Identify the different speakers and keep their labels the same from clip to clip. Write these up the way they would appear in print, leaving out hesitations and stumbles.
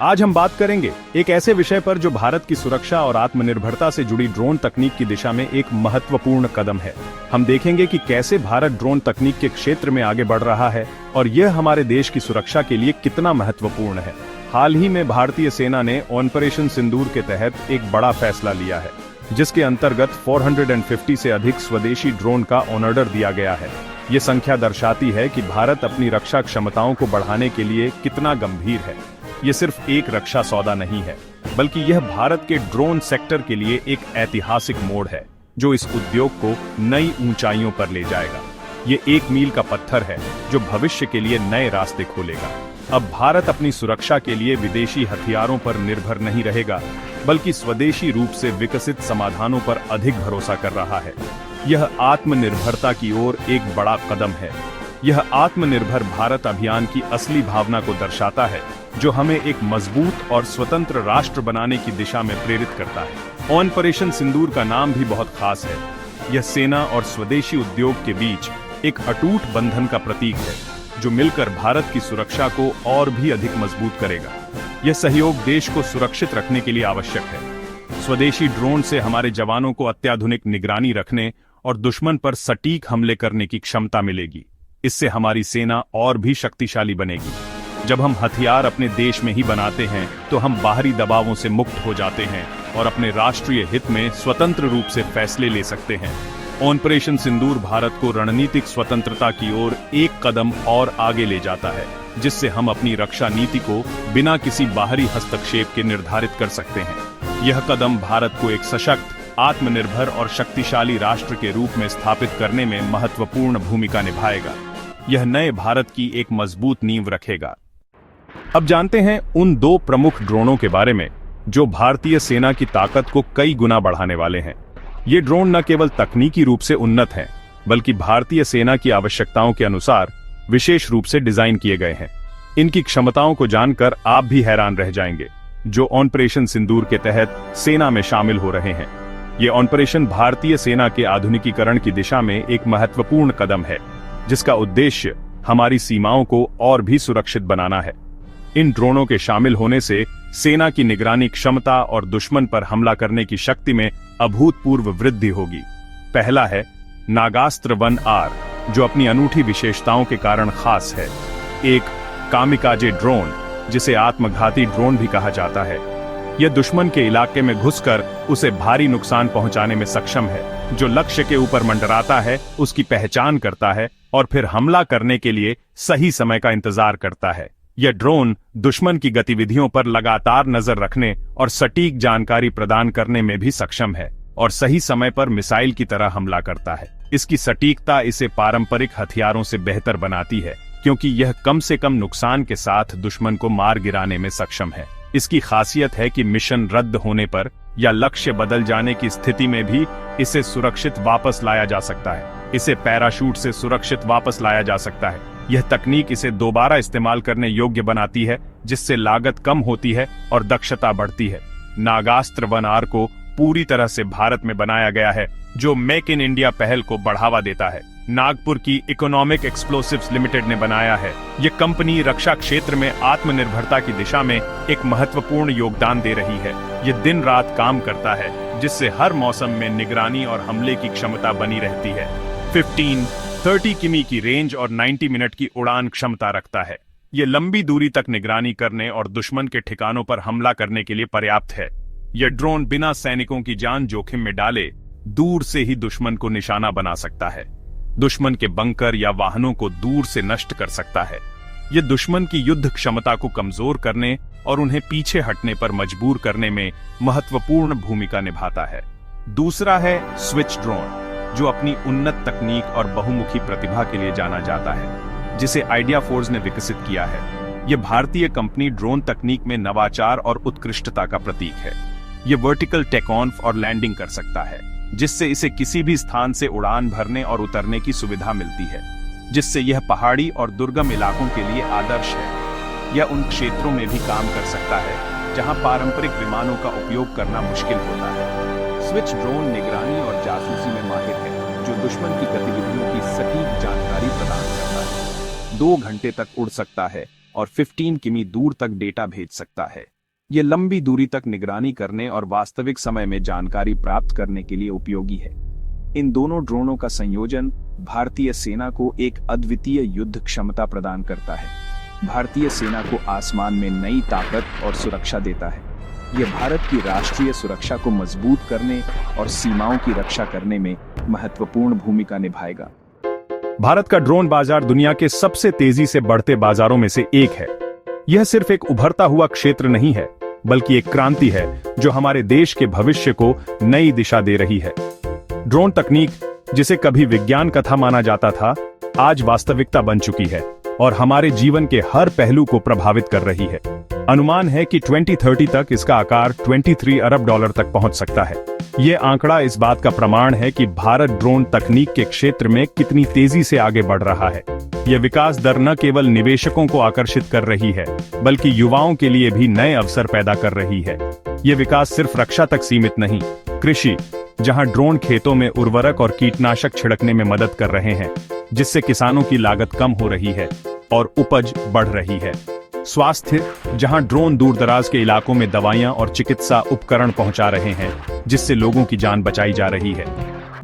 Speaker 1: आज हम बात करेंगे एक ऐसे विषय पर जो भारत की सुरक्षा और आत्मनिर्भरता से जुड़ी ड्रोन तकनीक की दिशा में एक महत्वपूर्ण कदम है। हम देखेंगे कि कैसे भारत ड्रोन तकनीक के क्षेत्र में आगे बढ़ रहा है और यह हमारे देश की सुरक्षा के लिए कितना महत्वपूर्ण है। हाल ही में भारतीय सेना ने ऑपरेशन सिंदूर के तहत एक बड़ा फैसला लिया है, जिसके अंतर्गत 450 से अधिक स्वदेशी ड्रोन का ऑर्डर दिया गया है। ये संख्या दर्शाती है कि भारत अपनी रक्षा क्षमताओं को बढ़ाने के लिए कितना गंभीर है। ये सिर्फ एक रक्षा सौदा नहीं है, बल्कि यह भारत के ड्रोन सेक्टर के लिए एक ऐतिहासिक मोड़ है, जो इस उद्योग को नई ऊंचाइयों पर ले जाएगा। ये एक मील का पत्थर है जो भविष्य के लिए नए रास्ते खोलेगा। अब भारत अपनी सुरक्षा के लिए विदेशी हथियारों पर निर्भर नहीं रहेगा, बल्कि स्वदेशी रूप से विकसित समाधानों पर अधिक भरोसा कर रहा है। यह आत्मनिर्भरता की ओर एक बड़ा कदम है। यह आत्मनिर्भर भारत अभियान की असली भावना को दर्शाता है, जो हमें एक मजबूत और स्वतंत्र राष्ट्र बनाने की दिशा में प्रेरित करता है। ऑपरेशन सिंदूर का नाम भी बहुत खास है। यह सेना और स्वदेशी उद्योग के बीच एक अटूट बंधन का प्रतीक है, जो मिलकर भारत की सुरक्षा को और भी अधिक मजबूत करेगा। यह सहयोग देश को सुरक्षित रखने के लिए आवश्यक है। स्वदेशी ड्रोन से हमारे जवानों को अत्याधुनिक निगरानी रखने और दुश्मन पर सटीक हमले करने की क्षमता मिलेगी। इससे हमारी सेना और भी शक्तिशाली बनेगी। जब हम हथियार अपने देश में ही बनाते हैं, तो हम बाहरी दबावों से मुक्त हो जाते हैं और अपने राष्ट्रीय हित में स्वतंत्र रूप से फैसले ले सकते हैं। ऑपरेशन सिंदूर भारत को रणनीतिक स्वतंत्रता की ओर एक कदम और आगे ले जाता है, जिससे हम अपनी रक्षा नीति को बिना किसी बाहरी हस्तक्षेप के निर्धारित कर सकते हैं। यह कदम भारत को एक सशक्त, आत्मनिर्भर और शक्तिशाली राष्ट्र के रूप में स्थापित करने में महत्वपूर्ण भूमिका निभाएगा। यह नए भारत की एक मजबूत नींव रखेगा। अब जानते हैं उन दो प्रमुख ड्रोनों के बारे में, जो भारतीय सेना की ताकत को कई गुना बढ़ाने वाले हैं। ये ड्रोन न केवल तकनीकी रूप से उन्नत हैं, बल्कि भारतीय सेना की आवश्यकताओं के अनुसार विशेष रूप से डिजाइन किए गए हैं। इनकी क्षमताओं को जानकर आप भी हैरान रह जाएंगे, जो ऑपरेशन सिंदूर के तहत सेना में शामिल हो रहे हैं। ये ऑपरेशन भारतीय सेना के आधुनिकीकरण की दिशा में एक महत्वपूर्ण कदम है, जिसका उद्देश्य हमारी सीमाओं को और भी सुरक्षित बनाना है। इन ड्रोनों के शामिल होने से सेना की निगरानी क्षमता और दुश्मन पर हमला करने की शक्ति में अभूतपूर्व वृद्धि होगी। पहला है नागास्त्र 1R, जो अपनी अनूठी विशेषताओं के कारण खास है। एक कामिकाजे ड्रोन, जिसे आत्मघाती ड्रोन भी कहा जाता है, यह दुश्मन के इलाके में घुसकर उसे भारी नुकसान पहुंचाने में सक्षम है। जो लक्ष्य के ऊपर मंडराता है, उसकी पहचान करता है और फिर हमला करने के लिए सही समय का इंतजार करता है। यह ड्रोन दुश्मन की गतिविधियों पर लगातार नजर रखने और सटीक जानकारी प्रदान करने में भी सक्षम है और सही समय पर मिसाइल की तरह हमला करता है। इसकी सटीकता इसे पारंपरिक हथियारों से बेहतर बनाती है, क्योंकि यह कम से कम नुकसान के साथ दुश्मन को मार गिराने में सक्षम है। इसकी खासियत है कि मिशन रद्द होने पर या लक्ष्य बदल जाने की स्थिति में भी इसे सुरक्षित वापस लाया जा सकता है। इसे पैराशूट से सुरक्षित वापस लाया जा सकता है। यह तकनीक इसे दोबारा इस्तेमाल करने योग्य बनाती है, जिससे लागत कम होती है और दक्षता बढ़ती है। नागास्त्र 1R को पूरी तरह से भारत में बनाया गया है, जो मेक इन इंडिया पहल को बढ़ावा देता है। नागपुर की इकोनॉमिक एक्सप्लोसिव्स लिमिटेड ने बनाया है। यह कंपनी रक्षा क्षेत्र में आत्मनिर्भरता की दिशा में एक महत्वपूर्ण योगदान दे रही है। यह दिन रात काम करता है, जिससे हर मौसम में निगरानी और हमले की क्षमता बनी रहती है। 15-30 किमी की रेंज और 90 मिनट की उड़ान क्षमता रखता है। यह लंबी दूरी तक निगरानी करने और दुश्मन के ठिकानों पर हमला करने के लिए पर्याप्त है। यह ड्रोन बिना सैनिकों की जान जोखिम में डाले दूर से ही दुश्मन को निशाना बना सकता है। दुश्मन के बंकर या वाहनों को दूर से नष्ट कर सकता है। यह दुश्मन की युद्ध क्षमता को कमजोर करने और उन्हें पीछे हटने पर मजबूर करने में महत्वपूर्ण भूमिका निभाता है। दूसरा है स्विच ड्रोन, जो अपनी उन्नत तकनीक और बहुमुखी प्रतिभा के लिए जाना जाता है, जिसे आइडिया फोर्स ने विकसित किया है। यह भारतीय कंपनी ड्रोन तकनीक में नवाचार और उत्कृष्टता का प्रतीक है। यह वर्टिकल टेक ऑफ और लैंडिंग कर सकता है, जिससे इसे किसी भी स्थान से उड़ान भरने और उतरने की सुविधा मिलती है, जिससे यह पहाड़ी और दुर्गम इलाकों के लिए आदर्श है। यह उन क्षेत्रों में भी काम कर सकता है जहां पारंपरिक विमानों का उपयोग करना मुश्किल होता है। स्विच ड्रोन निगरानी और जासूसी में माहिर है, जो दुश्मन की गतिविधियों की सटीक जानकारी प्रदान करता है। 2 घंटे तक उड़ सकता है और 15 किमी दूर तक डेटा भेज सकता है। ये लंबी दूरी तक निगरानी करने और वास्तविक समय में जानकारी प्राप्त करने के लिए उपयोगी है। इन दोनों ड्रोनों का संयोजन भारतीय सेना को एक अद्वितीय युद्ध क्षमता प्रदान करता है। भारतीय सेना को आसमान में नई ताकत और सुरक्षा देता है। यह भारत की राष्ट्रीय सुरक्षा को मजबूत करने और सीमाओं की रक्षा करने में महत्वपूर्ण भूमिका निभाएगा। भारत का ड्रोन बाजार दुनिया के सबसे तेजी से बढ़ते बाजारों में से एक है। यह सिर्फ एक उभरता हुआ क्षेत्र नहीं है, बल्कि एक क्रांति है जो हमारे देश के भविष्य को नई दिशा दे रही है। ड्रोन तकनीक, जिसे कभी विज्ञान कथा माना जाता था, आज वास्तविकता बन चुकी है और हमारे जीवन के हर पहलू को प्रभावित कर रही है। अनुमान है कि 2030 तक इसका आकार 23 अरब डॉलर तक पहुंच सकता है। यह आंकड़ा इस बात का प्रमाण है कि भारत ड्रोन तकनीक के क्षेत्र में कितनी तेजी से आगे बढ़ रहा है। यह विकास दर न केवल निवेशकों को आकर्षित कर रही है, बल्कि युवाओं के लिए भी नए अवसर पैदा कर रही है। यह विकास सिर्फ रक्षा तक सीमित नहीं, कृषि, जहां ड्रोन खेतों में उर्वरक और कीटनाशक छिड़कने में मदद कर रहे हैं, जिससे किसानों की लागत कम हो रही है और उपज बढ़ रही है। स्वास्थ्य, जहां ड्रोन दूरदराज के इलाकों में दवाइयां और चिकित्सा उपकरण पहुंचा रहे हैं, जिससे लोगों की जान बचाई जा रही है।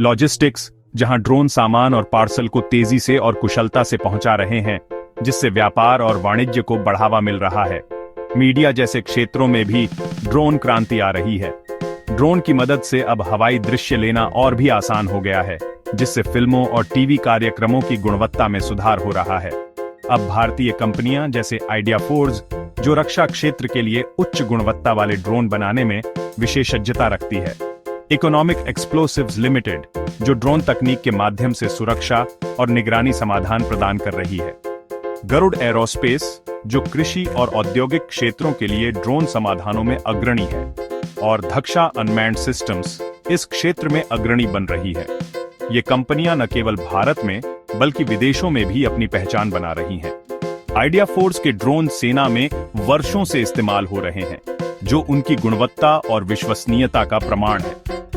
Speaker 1: लॉजिस्टिक्स, जहां ड्रोन सामान और पार्सल को तेजी से और कुशलता से पहुंचा रहे हैं, जिससे व्यापार और वाणिज्य को बढ़ावा मिल रहा है। मीडिया जैसे क्षेत्रों में भी ड्रोन क्रांति आ रही है। ड्रोन की मदद से अब हवाई दृश्य लेना और भी आसान हो गया है, जिससे फिल्मों और टीवी कार्यक्रमों की गुणवत्ता में सुधार हो रहा है। अब भारतीय कंपनियां जैसे आइडिया फोर्स, जो रक्षा क्षेत्र के लिए उच्च गुणवत्ता वाले ड्रोन बनाने में विशेषज्ञता रखती है। इकोनॉमिक एक्सप्लोसिव्स लिमिटेड, जो ड्रोन तकनीक के माध्यम से सुरक्षा और निगरानी समाधान प्रदान कर रही है। गरुड़ एरोस्पेस, जो कृषि और औद्योगिक क्षेत्रों के लिए ड्रोन समाधानों में अग्रणी है। और धक्षा अनमैन्ड सिस्टम्स इस क्षेत्र में अग्रणी बन रही है। ये कंपनियां न केवल भारत में बल्कि विदेशों में भी अपनी पहचान बना रही हैं। आइडिया फोर्स के ड्रोन सेना में वर्षों से इस्तेमाल हो रहे हैं, जो उनकी गुणवत्ता और विश्वसनीयता का प्रमाण है।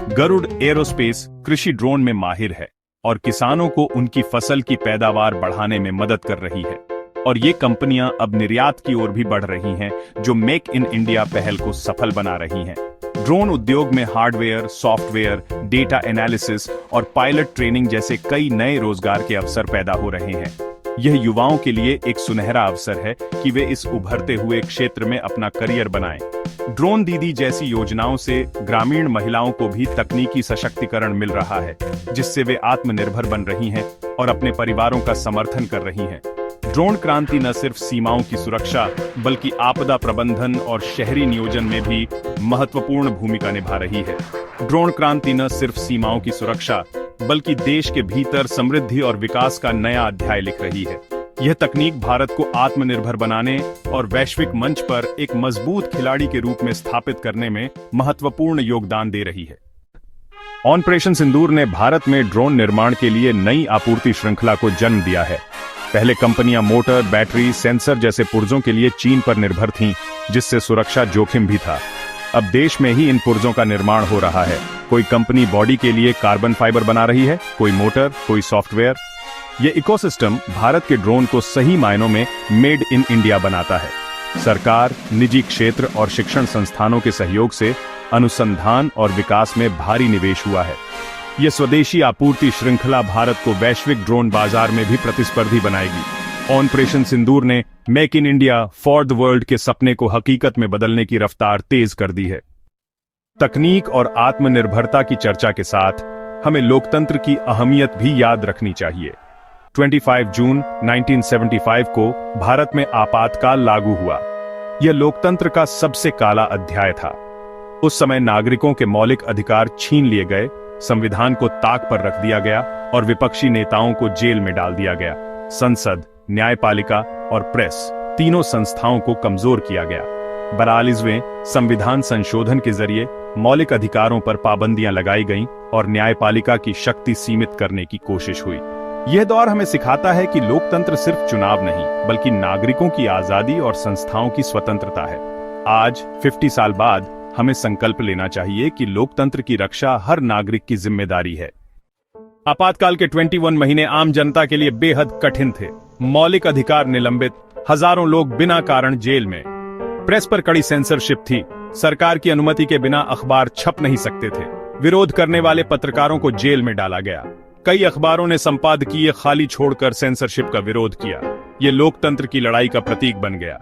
Speaker 1: गरुड़ एरोस्पेस कृषि ड्रोन में माहिर है और किसानों को उनकी फसल की पैदावार बढ़ाने में मदद कर रही है। और ये कंपनियां अब निर्यात की ओर भी बढ़ रही हैं, जो मेक इन इंडिया पहल को सफल बना रही हैं। ड्रोन उद्योग में हार्डवेयर, सॉफ्टवेयर, डेटा एनालिसिस और पायलट ट्रेनिंग जैसे कई नए रोजगार के अवसर पैदा हो रहे हैं। यह युवाओं के लिए एक सुनहरा अवसर है कि वे इस उभरते हुए क्षेत्र में अपना करियर बनाएं। ड्रोन दीदी जैसी योजनाओं से ग्रामीण महिलाओं को भी तकनीकी सशक्तिकरण मिल रहा है, जिससे वे आत्मनिर्भर बन रही हैं और अपने परिवारों का समर्थन कर रही हैं। ड्रोन क्रांति न सिर्फ सीमाओं की सुरक्षा, बल्कि आपदा प्रबंधन और शहरी नियोजन में भी महत्वपूर्ण भूमिका निभा रही है। ड्रोन क्रांति न सिर्फ सीमाओं की सुरक्षा, बल्कि देश के भीतर समृद्धि और विकास का नया अध्याय लिख रही है। यह तकनीक भारत को आत्मनिर्भर बनाने और वैश्विक मंच पर एक मजबूत खिलाड़ी के रूप में स्थापित करने में महत्वपूर्ण योगदान दे रही है। ऑपरेशन सिंदूर ने भारत में ड्रोन निर्माण के लिए नई आपूर्ति श्रृंखला को जन्म दिया है। पहले कंपनियां मोटर, बैटरी, सेंसर जैसे पुर्जों के लिए चीन पर निर्भर थीं, जिससे सुरक्षा जोखिम भी था। अब देश में ही इन पुर्जों का निर्माण हो रहा है। कोई कंपनी बॉडी के लिए कार्बन फाइबर बना रही है, कोई मोटर, कोई सॉफ्टवेयर। ये इकोसिस्टम भारत के ड्रोन को सही मायनों में मेड इन इंडिया बनाता है। सरकार, निजी क्षेत्र और शिक्षण संस्थानों के सहयोग से अनुसंधान और विकास में भारी निवेश हुआ है। यह स्वदेशी आपूर्ति श्रृंखला भारत को वैश्विक ड्रोन बाजार में भी प्रतिस्पर्धी बनाएगी। ऑपरेशन सिंदूर ने make in India for the world के सपने को हकीकत में बदलने की रफ्तार तेज कर दी है। तकनीक और आत्मनिर्भरता की चर्चा के साथ हमें लोकतंत्र की अहमियत भी याद रखनी चाहिए। 25 जून 1975 को भारत में आपातकाल लागू हुआ। यह लोकतंत्र का सबसे काला अध्याय था। उस समय नागरिकों के मौलिक अधिकार छीन लिए गए, संविधान को ताक पर रख दिया गया और विपक्षी नेताओं को जेल में डाल दिया गया। संसद, न्यायपालिका और प्रेस तीनों संस्थाओं को कमजोर किया गया। 42वें संविधान संशोधन के जरिए मौलिक अधिकारों पर पाबंदियां लगाई गईं और न्यायपालिका की शक्ति सीमित करने की कोशिश हुई। यह दौर हमें सिखाता है कि लोकतंत्र सिर्फ चुनाव नहीं, बल्कि नागरिकों की आजादी और संस्थाओं की स्वतंत्रता है। आज 50 साल बाद हमें संकल्प लेना चाहिए कि लोकतंत्र की रक्षा हर नागरिक की जिम्मेदारी है। आपातकाल के 21 महीने आम जनता के लिए बेहद कठिन थे। मौलिक अधिकार निलंबित, हजारों लोग बिना कारण जेल में। प्रेस पर कड़ी सेंसरशिप थी, सरकार की अनुमति के बिना अखबार छप नहीं सकते थे। विरोध करने वाले पत्रकारों को जेल में डाला गया। कई अखबारों ने संपादकीय खाली छोड़कर सेंसरशिप का विरोध किया। ये लोकतंत्र की लड़ाई का प्रतीक बन गया।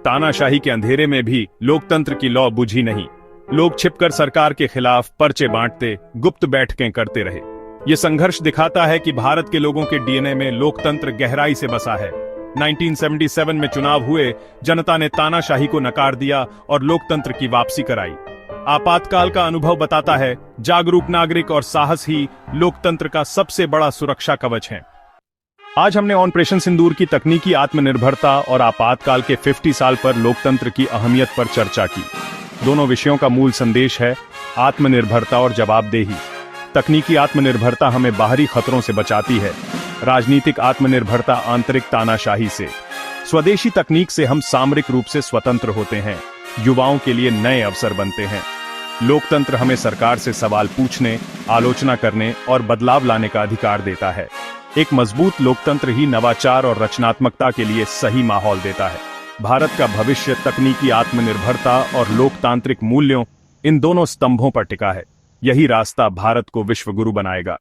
Speaker 1: तानाशाही के अंधेरे में भी लोकतंत्र की लौ बुझी नहीं। लोग छिपकर सरकार के खिलाफ पर्चे बांटते, गुप्त बैठकें करते रहे। ये संघर्ष दिखाता है कि भारत के लोगों के डीएनए में लोकतंत्र गहराई से बसा है। 1977 में चुनाव हुए, जनता ने तानाशाही को नकार दिया और लोकतंत्र की वापसी कराई। आपातकाल का अनुभव बताता है, जागरूक नागरिक और साहस ही लोकतंत्र का सबसे बड़ा सुरक्षा कवच है। आज हमने ऑपरेशन सिंदूर की तकनीकी आत्मनिर्भरता और आपातकाल के 50 साल पर लोकतंत्र की अहमियत पर चर्चा की। दोनों विषयों का मूल संदेश है आत्मनिर्भरता और जवाबदेही। तकनीकी आत्मनिर्भरता हमें बाहरी खतरों से बचाती है, राजनीतिक आत्मनिर्भरता आंतरिक तानाशाही से। स्वदेशी तकनीक से हम सामरिक रूप से स्वतंत्र होते हैं, युवाओं के लिए नए अवसर बनते हैं। लोकतंत्र हमें सरकार से सवाल पूछने, आलोचना करने और बदलाव लाने का अधिकार देता है। एक मजबूत लोकतंत्र ही नवाचार और रचनात्मकता के लिए सही माहौल देता है। भारत का भविष्य तकनीकी आत्मनिर्भरता और लोकतांत्रिक मूल्यों, इन दोनों स्तंभों पर टिका है। यही रास्ता भारत को विश्व गुरु बनाएगा।